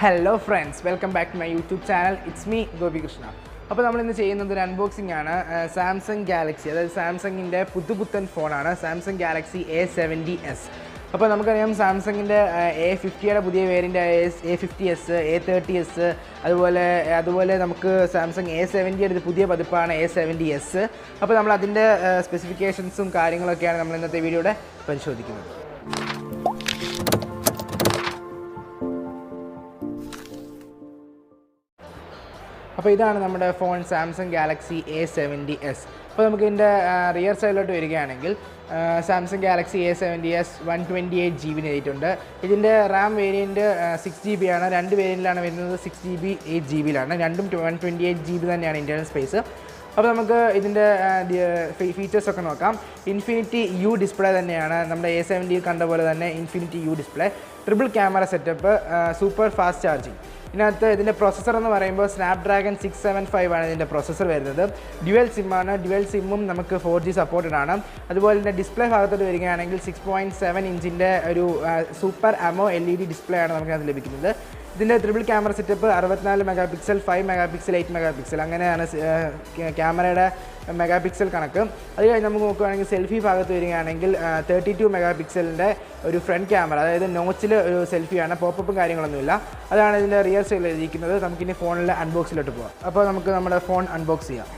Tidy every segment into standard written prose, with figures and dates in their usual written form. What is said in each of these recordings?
Hello friends, welcome back to my YouTube channel. It's me Gopikrishna. അപ്പോൾ നമ്മൾ ഇന്ന് ചെയ്യുന്നത് ഒരു അൺബോക്സിംഗ് ആണ് സാംസങ് ഗാലക്സി, അതായത് സാംസങ്ങിൻ്റെ പുതുപുത്തൻ ഫോണാണ് സാംസങ് ഗാലക്സി A70s. അപ്പോൾ നമുക്കറിയാം സാംസങ്ങിൻ്റെ A50യുടെ പുതിയ വേരിയൻ്റ് A50s, A30s, അതുപോലെ നമുക്ക് സാംസങ് A70യുടെ പുതിയ പതിപ്പാണ് A70s. അപ്പോൾ നമ്മൾ അതിൻ്റെ സ്പെസിഫിക്കേഷൻസും കാര്യങ്ങളൊക്കെയാണ് നമ്മൾ ഇന്നത്തെ വീഡിയോയുടെ പരിശോധിക്കുന്നത്. അപ്പോൾ ഇതാണ് നമ്മുടെ ഫോൺ സാംസങ് ഗാലക്സി A70s. അപ്പോൾ നമുക്ക് ഇതിൻ്റെ റിയർ സൈഡിലോട്ട് വരികയാണെങ്കിൽ സാംസങ് ഗാലക്സി A70s 128GB ആയിട്ടുണ്ട്. ഇതിൻ്റെ റാം വേരിയൻറ്റ് 6GB ആണ്. രണ്ട് വേരിയൻറ്റിലാണ് വരുന്നത്, 6GB 8GB രണ്ടും 128GB തന്നെയാണ് ഇൻറ്റേർണൽ സ്പേസ്. അപ്പോൾ നമുക്ക് ഇതിൻ്റെ ഫീച്ചേഴ്സൊക്കെ നോക്കാം. ഇൻഫിനിറ്റി യു ഡിസ്പ്ലേ തന്നെയാണ് നമ്മുടെ A70 കണ്ട പോലെ തന്നെ infinity U display, triple camera setup, super fast charging. ഇതിനകത്ത് ഇതിൻ്റെ പ്രൊസസ്സർ എന്ന് പറയുമ്പോൾ സ്നാപ്ഡ്രാഗൺ 675 ആണ് ഇതിൻ്റെ പ്രൊസസ്സർ വരുന്നത്. ഡ്യുവൽ സിമ്മാണ്, ഡ്യുവൽ സിമ്മും നമുക്ക് 4G സപ്പോർട്ടഡ് ആണ്. അതുപോലെ തന്നെ ഡിസ്പ്ലേ ഭാഗത്തോട്ട് വരികയാണെങ്കിൽ 6.7 ഇഞ്ചിൻ്റെ ഒരു സൂപ്പർ AMO LED ഡിസ്പ്ലേ ആണ് നമുക്കത് ലഭിക്കുന്നത്. ഇതിൻ്റെ triple camera setup 64 megapixel, 5 megapixel, 8 megapixel അങ്ങനെയാണ് ക്യാമറയുടെ മെഗാപിക്സൽ കണക്ക്. അത് കഴിഞ്ഞ് നമുക്ക് നോക്കുകയാണെങ്കിൽ സെൽഫി ഭാഗത്ത് വരികയാണെങ്കിൽ 32 മെഗാപിക്സലിൻ്റെ ഒരു ഫ്രണ്ട് ക്യാമറ, അതായത് നോച്ചിൽ ഒരു സെൽഫിയാണ്, പോപ്പപ്പും കാര്യങ്ങളൊന്നുമില്ല. അതാണ് ഇതിൻ്റെ റിയർ സൈഡിൽ ഇരിക്കുന്നത്. നമുക്കിനി ഫോണിലെ അൺബോക്സിലോട്ട് പോകാം. അപ്പോൾ നമുക്ക് നമ്മുടെ ഫോൺ അൺബോക്സ് ചെയ്യാം.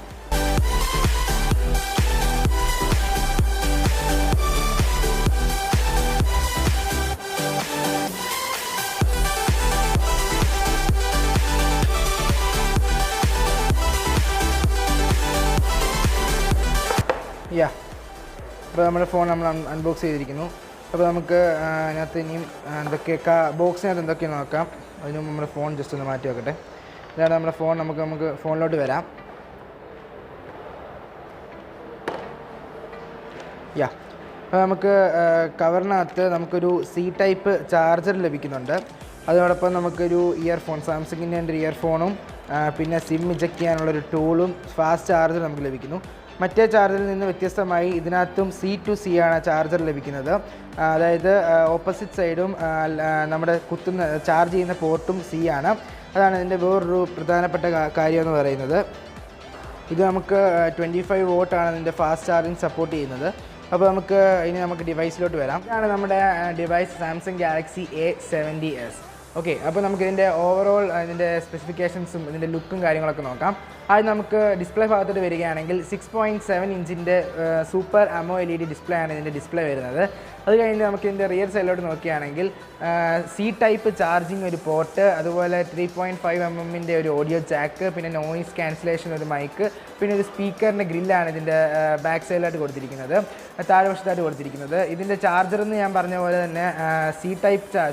അപ്പോൾ നമ്മുടെ ഫോൺ നമ്മൾ അൺബോക്സ് ചെയ്തിരിക്കുന്നു. അപ്പോൾ നമുക്ക് അതിനകത്ത് ഇനിയും എന്തൊക്കെ ബോക്സിനകത്ത് എന്തൊക്കെ നോക്കാം. അതിന് നമ്മുടെ ഫോൺ ജസ്റ്റ് ഒന്ന് മാറ്റി വെക്കട്ടെ. ഇതാണ് നമ്മുടെ ഫോൺ. നമുക്ക് ഫോണിലോട്ട് വരാം. അപ്പോൾ നമുക്ക് കവറിനകത്ത് നമുക്കൊരു C ടൈപ്പ് ചാർജർ ലഭിക്കുന്നുണ്ട്. അതോടൊപ്പം നമുക്കൊരു ഇയർഫോൺ, സാംസങ്ങിൻ്റെ ഒരു ഇയർഫോണും പിന്നെ സിം ഇജക്റ്റ് ചെയ്യാനുള്ളൊരു ടൂളും ഫാസ്റ്റ് ചാർജർ നമുക്ക് ലഭിക്കുന്നു. മറ്റേ ചാർജറിൽ നിന്ന് വ്യത്യസ്തമായി ഇതിനകത്തും C to C ആണ് ചാർജർ ലഭിക്കുന്നത്. അതായത് ഓപ്പോസിറ്റ് സൈഡും നമ്മുടെ ചാർജ് ചെയ്യുന്ന പോർട്ടും C ആണ്. അതാണ് ഇതിൻ്റെ വേറൊരു പ്രധാനപ്പെട്ട കാര്യം എന്ന് പറയുന്നത്. ഇത് നമുക്ക് 25 വോട്ടാണ് ഇതിൻ്റെ ഫാസ്റ്റ് ചാർജിങ് സപ്പോർട്ട് ചെയ്യുന്നത്. അപ്പോൾ നമുക്ക് ഡിവൈസിലോട്ട് വരാം. ഇതാണ് നമ്മുടെ device Samsung Galaxy A70s. Okay, അപ്പോൾ നമുക്കിതിൻ്റെ ഓവറോൾ ഇതിൻ്റെ സ്പെസിഫിക്കേഷൻസും ഇതിൻ്റെ ലുക്കും കാര്യങ്ങളൊക്കെ നോക്കാം. ആദ്യം നമുക്ക് ഡിസ്പ്ലേ ഭാഗത്തോട്ട് വരികയാണെങ്കിൽ 6.7 ഇഞ്ചിൻ്റെ സൂപ്പർ AMO LED ഡിസ്പ്ലേ ആണ് ഇതിൻ്റെ ഡിസ്പ്ലേ വരുന്നത്. അത് കഴിഞ്ഞ് നമുക്ക് ഇതിൻ്റെ റിയർ സൈഡിലോട്ട് നോക്കുകയാണെങ്കിൽ C ടൈപ്പ് ചാർജിങ് ഒരു പോർട്ട്, അതുപോലെ 3.5 mm ഒരു ഓഡിയോ ജാക്ക്, പിന്നെ നോയിസ് ക്യാൻസലേഷൻ ഒരു മൈക്ക്, പിന്നെ ഒരു സ്പീക്കറിൻ്റെ ഗ്രില്ലാണ് ഇതിൻ്റെ ബാക്ക് സൈഡിലായിട്ട് കൊടുത്തിരിക്കുന്നത്, താഴ്വശത്തായിട്ട് കൊടുത്തിരിക്കുന്നത്. ഇതിൻ്റെ ചാർജർ എന്ന് ഞാൻ പറഞ്ഞ പോലെ തന്നെ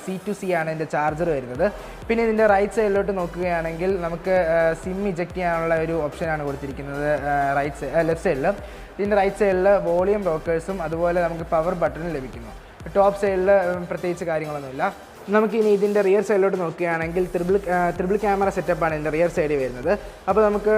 C to C ആണ് ഇതിൻ്റെ ചാർജർ വരുന്നത്. പിന്നെ ഇതിൻ്റെ റൈറ്റ് സൈഡിലോട്ട് നോക്കുകയാണെങ്കിൽ നമുക്ക് സിം ഇജക്റ്റ് ചെയ്യാനുള്ള ഒരു ഓപ്ഷനാണ് കൊടുത്തിരിക്കുന്നത് ലെഫ്റ്റ് സൈഡിൽ. ഇതിൻ്റെ റൈറ്റ് സൈഡിൽ വോളിയം ബ്രോക്കേഴ്സും അതുപോലെ നമുക്ക് പവർ ബട്ടണും ലഭിക്കുന്നു. ടോപ്പ് സൈഡിൽ പ്രത്യേകിച്ച് കാര്യങ്ങളൊന്നുമില്ല. നമുക്കിനി ഇതിൻ്റെ റിയർ സൈഡിലോട്ട് നോക്കുകയാണെങ്കിൽ ത്രിബിൾ ക്യാമറ സെറ്റപ്പാണ് ഇതിൻ്റെ റിയർ സൈഡിൽ വരുന്നത്. അപ്പോൾ നമുക്ക്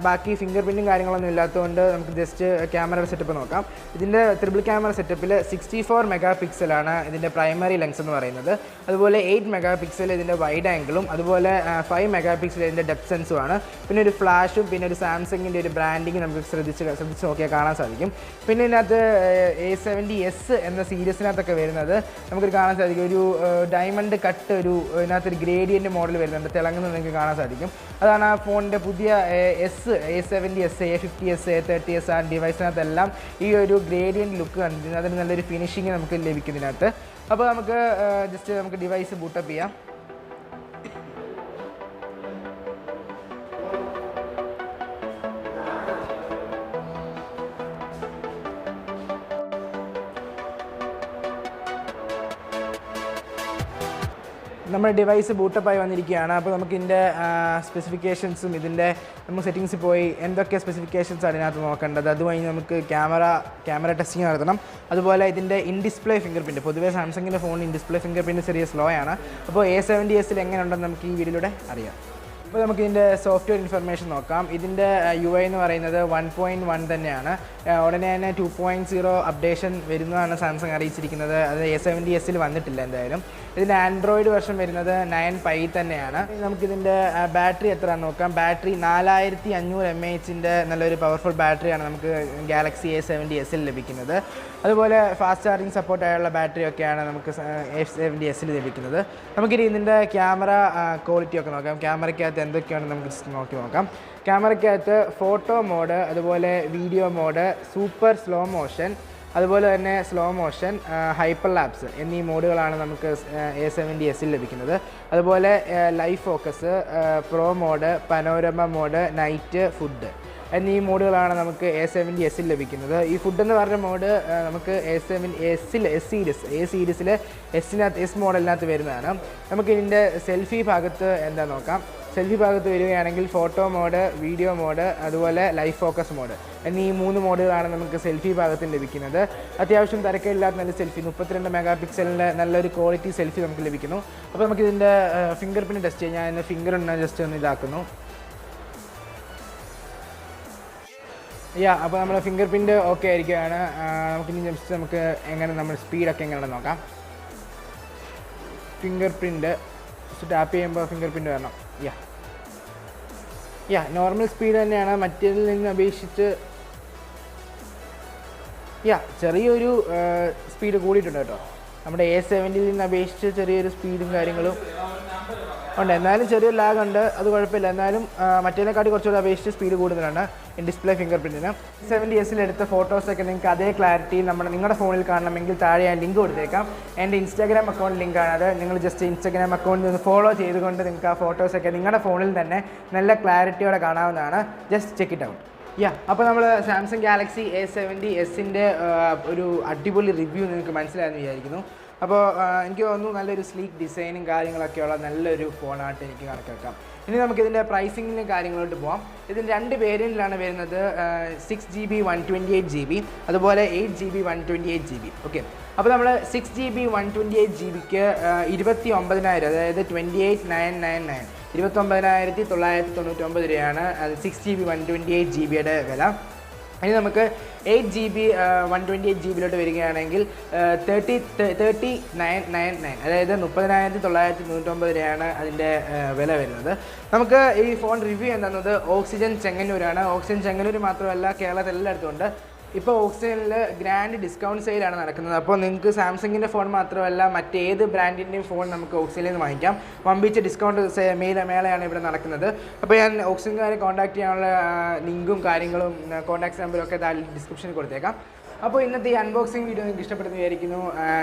ബാക്കി ഫിംഗർ പ്രിൻറ്റും കാര്യങ്ങളൊന്നും ഇല്ലാത്തതുകൊണ്ട് നമുക്ക് ജസ്റ്റ് ക്യാമറയുടെ സെറ്റപ്പ് നോക്കാം. ഇതിൻ്റെ ത്രിബിൾ ക്യാമറ സെറ്റപ്പിൽ 64 മെഗാപിക്സലാണ് ഇതിൻ്റെ പ്രൈമറി ലെൻസ് എന്ന് പറയുന്നത്. അതുപോലെ 8 മെഗാപിക്സൽ ഇതിൻ്റെ വൈഡ് ആംഗിളും, അതുപോലെ 5 മെഗാപിക്സൽ ഇതിൻ്റെ ഡെപ്ത് സെൻസുമാണ്. പിന്നെ ഒരു ഫ്ലാഷും പിന്നെ ഒരു സാംസങ്ങിൻ്റെ ഒരു ബ്രാൻഡിങ് നമുക്ക് ശ്രദ്ധിച്ച് നോക്കിയാൽ കാണാൻ സാധിക്കും. പിന്നെ ഇതിനകത്ത് A70s എന്ന സീരീസിനകത്തൊക്കെ വരുന്നത് നമുക്ക് കാണാൻ സാധിക്കും. ഒരു ഡയമണ്ട് കട്ട് ഇതിനകത്തൊരു ഗ്രേഡിയൻ്റ് മോഡൽ വരുന്നുണ്ട്, തിളങ്ങുന്നത് നിങ്ങൾക്ക് കാണാൻ സാധിക്കും. അതാണ് ആ ഫോണിൻ്റെ പുതിയ A70s, A50s, A30s ആ ഡിവൈസിനകത്തെല്ലാം ഈ ഒരു ഗ്രേഡിയൻ്റ് ലുക്ക് കണ്ടിട്ടുണ്ട്. അതിന് നല്ലൊരു ഫിനിഷിങ് നമുക്ക് ലഭിക്കുന്നതിനകത്ത്. അപ്പോൾ നമുക്ക് ഡിവൈസ് ബൂട്ടപ്പ് ചെയ്യാം. നമ്മുടെ ഡിവൈസ് ബൂട്ടപ്പായി വന്നിരിക്കുകയാണ്. അപ്പോൾ നമുക്ക് ഇതിൻ്റെ സ്പെസിഫിക്കേഷൻസും നമുക്ക് സെറ്റിങ്സിൽ പോയി എന്തൊക്കെ സ്പെസിഫിക്കേഷൻസ് അതിനകത്ത് നോക്കേണ്ടത്, അതുവഴി നമുക്ക് ക്യാമറ ടെസ്റ്റിംഗ് നടത്തണം. അതുപോലെ ഇതിൻ്റെ ഇൻ ഡിസ്പ്ലേ ഫിംഗർ പ്രിൻറ്റ്, പൊതുവേ സാംസങ്ങിൻ്റെ ഫോണിൽ ഇൻ ഡിസ്പ്ലേ ഫിംഗർ പ്രിൻറ്റ് ചെറിയ സ്ലോ ആണ്. അപ്പോൾ A70s എങ്ങനെയുണ്ടെന്ന് നമുക്ക് ഈ വീഡിയോയിലൂടെ അറിയാം. അപ്പോൾ നമുക്ക് ഇതിൻ്റെ സോഫ്റ്റ്വെയർ ഇൻഫർമേഷൻ നോക്കാം. ഇതിൻ്റെ UI എന്ന് പറയുന്നത് 1.1 തന്നെയാണ്. ഉടനെ തന്നെ 2.0 അപ്ഡേഷൻ വരുന്നതാണ് സാംസങ് അറിയിച്ചിരിക്കുന്നത്. അത് A70s വന്നിട്ടില്ല എന്തായാലും. ഇതിൻ്റെ ആൻഡ്രോയിഡ് വെർഷൻ വരുന്നത് 9 Pi തന്നെയാണ്. നമുക്കിതിൻ്റെ ബാറ്ററി എത്രയാണെന്ന് നോക്കാം. ബാറ്ററി 4500 mAh നല്ലൊരു പവർഫുൾ ബാറ്ററിയാണ് നമുക്ക് ഗാലക്സി A70s ലഭിക്കുന്നത്. അതുപോലെ ഫാസ്റ്റ് ചാർജിങ് സപ്പോർട്ടായുള്ള ബാറ്ററിയൊക്കെയാണ് നമുക്ക് A70s ലഭിക്കുന്നത്. നമുക്കിനി ഇതിൻ്റെ ക്യാമറ ക്വാളിറ്റി ഒക്കെ നോക്കാം. ക്യാമറയ്ക്കകത്ത് എന്തൊക്കെയാണ് നമുക്ക് നോക്കി നോക്കാം. ക്യാമറയ്ക്കകത്ത് ഫോട്ടോ മോഡ്, അതുപോലെ video mode, super slow motion, അതുപോലെ തന്നെ സ്ലോ മോഷൻ, ഹൈപ്പർ ലാപ്സ് എന്നീ മോഡുകളാണ് നമുക്ക് A70s ലഭിക്കുന്നത്. അതുപോലെ live focus, pro mode, panorama mode, night, food എന്നീ മോഡുകളാണ് നമുക്ക് A70s ലഭിക്കുന്നത്. ഈ ഫുഡ് എന്ന് പറഞ്ഞ മോഡ് നമുക്ക് A സീരീസിലെ എസ് മോഡലിനകത്ത് വരുന്നതാണ്. നമുക്ക് ഇതിൻ്റെ സെൽഫി ഭാഗത്ത് എന്താ നോക്കാം. സെൽഫി ഭാഗത്ത് വരികയാണെങ്കിൽ ഫോട്ടോ മോഡ്, വീഡിയോ മോഡ്, അതുപോലെ ലൈവ് ഫോക്കസ് മോഡ് എന്നീ 3 മോഡുകളാണ് നമുക്ക് സെൽഫി ഭാഗത്ത് ലഭിക്കുന്നത്. അത്യാവശ്യം തിരക്കില്ലാത്ത നല്ല സെൽഫി, 32 മെഗാപിക്സലിൻ്റെ നല്ലൊരു ക്വാളിറ്റി സെൽഫി നമുക്ക് ലഭിക്കുന്നു. അപ്പോൾ നമുക്കിതിൻ്റെ ഫിംഗർ പ്രിൻറ്റ് ടെസ്റ്റ് ചെയ്യാം. ഞാൻ ഇതിൻ്റെ ഫിംഗർ ജസ്റ്റ് ഒന്ന് ഇതാക്കുന്നു. അപ്പോൾ നമ്മുടെ ഫിംഗർ പ്രിൻറ്റ് ഓക്കെ ആയിരിക്കുകയാണ്. നമുക്കിനി ജസ്റ്റ് നമുക്ക് എങ്ങനെ നമ്മുടെ സ്പീഡൊക്കെ എങ്ങനെയാണെന്ന് നോക്കാം. ഫിംഗർ പ്രിൻറ്റ് ടാപ്പ് ചെയ്യുമ്പോൾ ഫിംഗർ പ്രിൻറ്റ് വരണം. നോർമൽ സ്പീഡ് തന്നെയാണ്. മറ്റേതിൽ നിന്ന് അപേക്ഷിച്ച് ചെറിയൊരു സ്പീഡ് കൂടിയിട്ടുണ്ട് കേട്ടോ. നമ്മുടെ A70 നിന്ന് അപേക്ഷിച്ച് ചെറിയൊരു സ്പീഡും കാര്യങ്ങളും ഉണ്ട്. എന്നാലും ചെറിയൊരു ലാഗ് ഉണ്ട്, അത് കുഴപ്പമില്ല. എന്നാലും മറ്റേതിനെക്കാട്ടി കുറച്ചുകൂടി അപേക്ഷിച്ച് സ്പീഡ് കൂടുതലാണ് ഡിസ്പ്ലേ ഫിംഗർ പ്രിൻറ്റിന്. A70s എടുത്ത ഫോട്ടോസൊക്കെ നിങ്ങൾക്ക് അതേ ക്ലാരിറ്റിയിൽ നിങ്ങളുടെ ഫോണിൽ കാണണമെങ്കിൽ താഴെ ഞാൻ ലിങ്ക് കൊടുത്തേക്കാം. എൻ്റെ ഇൻസ്റ്റാഗ്രാം അക്കൗണ്ട് ലിങ്കാണ് അത്. നിങ്ങൾ ജസ്റ്റ് ഇൻസ്റ്റാഗ്രാം അക്കൗണ്ടിൽ നിന്ന് ഫോളോ ചെയ്തുകൊണ്ട് നിങ്ങൾക്ക് ആ ഫോട്ടോസൊക്കെ നിങ്ങളുടെ ഫോണിൽ തന്നെ നല്ല ക്ലാരിറ്റിയോടെ കാണാവുന്നതാണ്. Just check it out. അപ്പോൾ നമ്മൾ സാംസങ് ഗാലക്സി A70s ഒരു അടിപൊളി റിവ്യൂ നിങ്ങൾക്ക് മനസ്സിലായെന്ന് വിചാരിക്കുന്നു. അപ്പോൾ എനിക്ക് തോന്നുന്നു നല്ലൊരു സ്ലീക്ക് ഡിസൈനും കാര്യങ്ങളൊക്കെയുള്ള നല്ലൊരു ഫോണായിട്ട് എനിക്ക് കണക്കാക്കാം. ഇനി നമുക്കിതിൻ്റെ പ്രൈസിങ്ങിന് കാര്യങ്ങളോട്ട് പോകാം. ഇതിന് 2 വേരിയൻറ്റിലാണ് വരുന്നത്. 6GB 128GB, അതുപോലെ 8GB 128GB. ഓക്കെ, അപ്പോൾ നമ്മൾ 6GB 128GBക്ക് 29,000, അതായത് 28,999, 29,999 രൂപയാണ് 6GB 128GBയുടെ വില. ഇനി നമുക്ക് 8GB 128GB വരികയാണെങ്കിൽ 30,999, അതായത് 30,999 രൂപയാണ് അതിൻ്റെ വില വരുന്നത്. നമുക്ക് ഈ ഫോൺ റിവ്യൂ എന്താണെന്നത് ഓക്സിജൻ ചെങ്ങന്നൂരാണ്. ഓക്സിജൻ ചെങ്ങന്നൂർ മാത്രമല്ല, കേരളത്തിൽ എല്ലായിടത്തും ഉണ്ട്. ഇപ്പോൾ ഓക്സിജനിൽ ഗ്രാൻഡ് ഡിസ്കൗണ്ട് സെയിലാണ് നടക്കുന്നത്. അപ്പോൾ നിങ്ങൾക്ക് സാംസങ്ങിൻ്റെ ഫോൺ മാത്രമല്ല മറ്റേത് ബ്രാൻഡിൻ്റെയും ഫോൺ നമുക്ക് ഓക്സിജനിൽ നിന്ന് വാങ്ങിക്കാം. വമ്പിച്ച ഡിസ്കൗണ്ട് മേളയാണ് ഇവിടെ നടക്കുന്നത്. അപ്പോൾ ഞാൻ ഓക്സിജൻകാരെ കോൺടാക്ട് ചെയ്യാനുള്ള ലിങ്കും കാര്യങ്ങളും കോൺടാക്ട് നമ്പറും ഒക്കെ ഡിസ്ക്രിപ്ഷനിൽ കൊടുത്തേക്കാം. അപ്പോൾ ഇന്നത്തെ ഈ അൺബോക്സിങ് വീഡിയോ നിങ്ങൾക്ക് ഇഷ്ടപ്പെടുന്നു വിചാരിക്കുന്നു.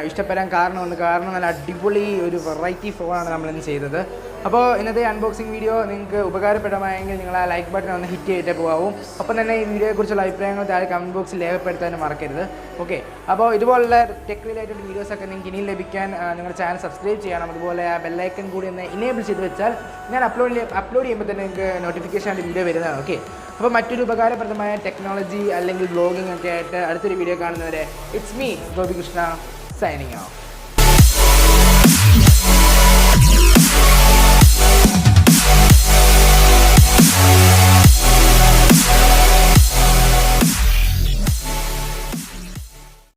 ഇഷ്ടപ്പെടാൻ കാരണമുണ്ട്, കാരണം നല്ല അടിപൊളി ഒരു വെറൈറ്റി ഫോണാണ് നമ്മളിന്ന് ചെയ്തത്. അപ്പോൾ ഇന്നത്തെ അൺബോക്സിങ് വീഡിയോ നിങ്ങൾക്ക് ഉപകാരപ്രദമായെങ്കിൽ നിങ്ങൾ ആ ലൈക്ക് ബട്ടൺ ഒന്ന് ഹിറ്റ് ചെയ്തിട്ടേ പോകാവും. അപ്പം തന്നെ ഈ വീഡിയോയെക്കുറിച്ചുള്ള അഭിപ്രായങ്ങൾ താഴെ കമൻറ്റ് ബോക്സിൽ രേഖപ്പെടുത്താനും മറക്കരുത്. ഓക്കെ, അപ്പോൾ ഇതുപോലുള്ള ടെക് റിലേറ്റഡ് വീഡിയോസൊക്കെ നിങ്ങൾക്ക് ഇനിയും ലഭിക്കാൻ നിങ്ങളുടെ ചാനൽ സബ്സ്ക്രൈബ് ചെയ്യണം. അതുപോലെ ആ ബെല്ലൈക്കൺ കൂടി ഒന്ന് ഇനേബിൾ ചെയ്ത് വെച്ചാൽ ഞാൻ അപ്ലോഡ് ചെയ്യുമ്പോൾ തന്നെ നിങ്ങൾക്ക് നോട്ടിഫിക്കേഷൻ ആയിട്ട് വീഡിയോ വരുന്നതാണ്. ഓക്കെ, അപ്പോൾ മറ്റൊരു ഉപകാരപ്രദമായ ടെക്നോളജി അല്ലെങ്കിൽ ബ്ലോഗിംഗ് ഒക്കെ ആയിട്ട് അടുത്തൊരു വീഡിയോ കാണുന്നവരെ it's me Gopikrishna signing off.